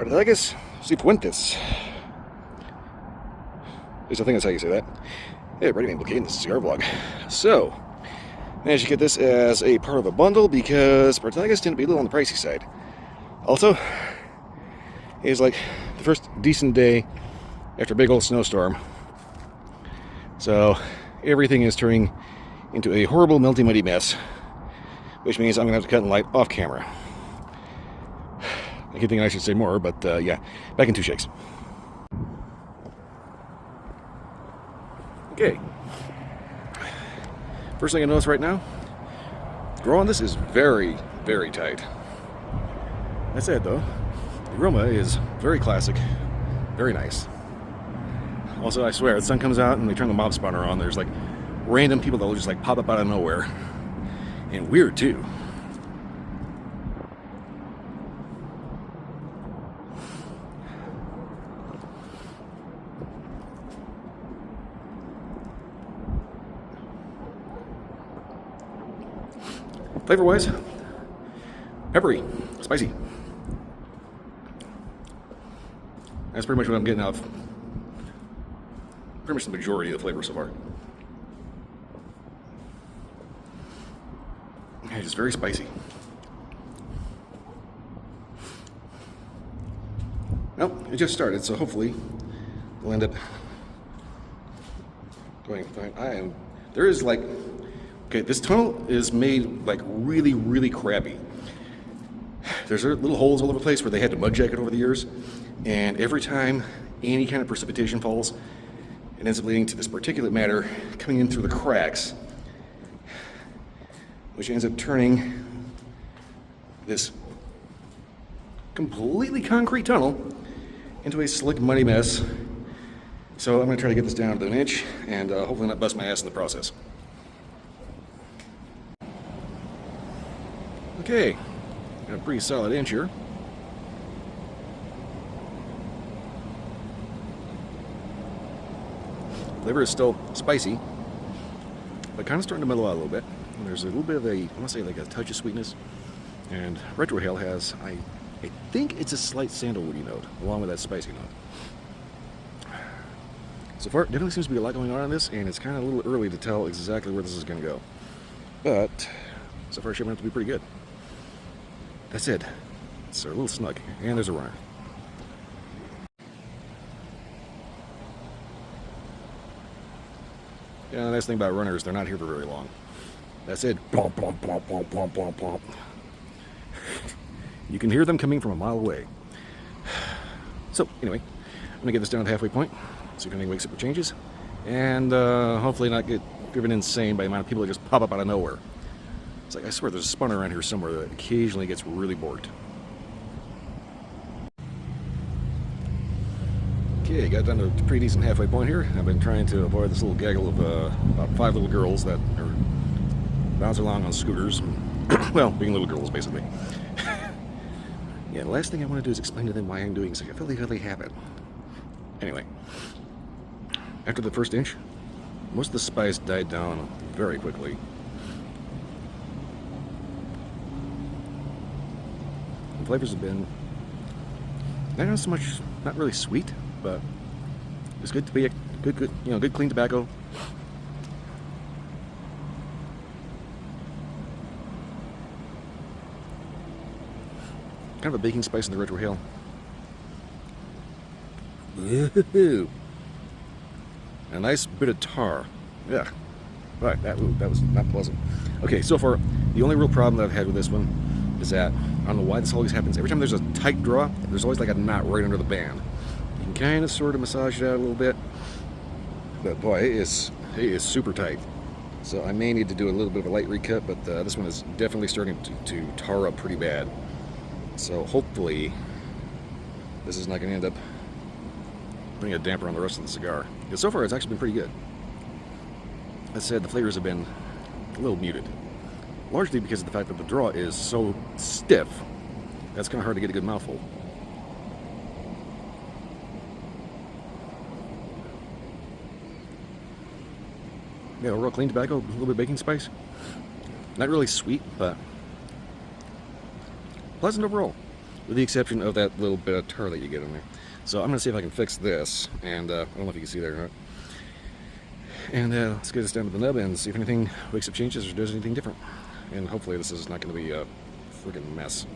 Partagas, Cifuentes. At least I think that's how you say that. Hey everybody, I'm Blake, this is Cigar vlog. So, managed to get this as a part of a bundle because Partagas tend to be a little on the pricey side. Also, it's like the first decent day after a big old snowstorm. So, everything is turning into a horrible, melty, muddy mess, which means I'm going to have to cut and light off camera. I keep thinking I should say more, but yeah, back in 2 shakes. Okay. First thing I notice right now, the draw on this is very, very tight. That said though, the aroma is very classic, very nice. Also, I swear, the sun comes out and they turn the mob spawner on, there's like random people that will just like pop up out of nowhere. And weird too. Flavor-wise, peppery, spicy. That's pretty much what I'm getting out of pretty much the majority of the flavor so far. Yeah, just very spicy. Well, it just started, so hopefully we'll end up going fine. There is like, okay, this tunnel is made like really, really crappy. There's little holes all over the place where they had to mud jacket over the years, and every time any kind of precipitation falls, it ends up leading to this particulate matter coming in through the cracks, which ends up turning this completely concrete tunnel into a slick, muddy mess. So I'm going to try to get this down to an inch and hopefully not bust my ass in the process. Okay, got a pretty solid inch here. Flavor is still spicy, but kind of starting to mellow out a little bit. And there's a little bit of a, I want to say like a touch of sweetness. And retrohale has, I think it's a slight sandalwoody note, along with that spicy note. So far, definitely seems to be a lot going on in this, and it's kind of a little early to tell exactly where this is going to go. But so far, it's shaping up to be pretty good. That's it. It's a little snug, and there's a runner. Yeah, the nice thing about runners, they're not here for very long. That's it. Plomp, plomp, plomp, plomp, plomp, plomp, plomp. You can hear them coming from a mile away. So, anyway, I'm going to get this down to the halfway point, see if anything wakes up with changes, and hopefully not get driven insane by the amount of people that just pop up out of nowhere. It's like, I swear there's a spawner around here somewhere that occasionally gets really bored. Okay, got down to a pretty decent halfway point here. I've been trying to avoid this little gaggle of about 5 little girls that are bouncing along on scooters. Well, being little girls, basically. Yeah, the last thing I want to do is explain to them why I'm doing such a filthy habit. Anyway, after the first inch, most of the spice died down very quickly. The flavors have been not so much, not really sweet, but it's good to be a good, good clean tobacco. Kind of a baking spice in the retrohale. Ooh. A nice bit of tar. Yeah. Right, that was not pleasant. Okay, so far, the only real problem that I've had with this one is that, I don't know why this always happens, every time there's a tight draw, there's always like a knot right under the band. You can kind of sort of massage it out a little bit, but boy, it is super tight. So I may need to do a little bit of a light recut, but this one is definitely starting to tar up pretty bad. So hopefully this is not going to end up putting a damper on the rest of the cigar. Because so far it's actually been pretty good. That said, the flavors have been a little muted. Largely because of the fact that the draw is so stiff, that's kind of hard to get a good mouthful. Yeah, real clean tobacco, a little bit of baking spice. Not really sweet, but pleasant overall. with the exception of that little bit of tar that you get in there. So I'm going to see if I can fix this, and I don't know if you can see there or not. And let's get this down to the nub and see if anything wakes up changes or does anything different. And hopefully this is not going to be a friggin' mess.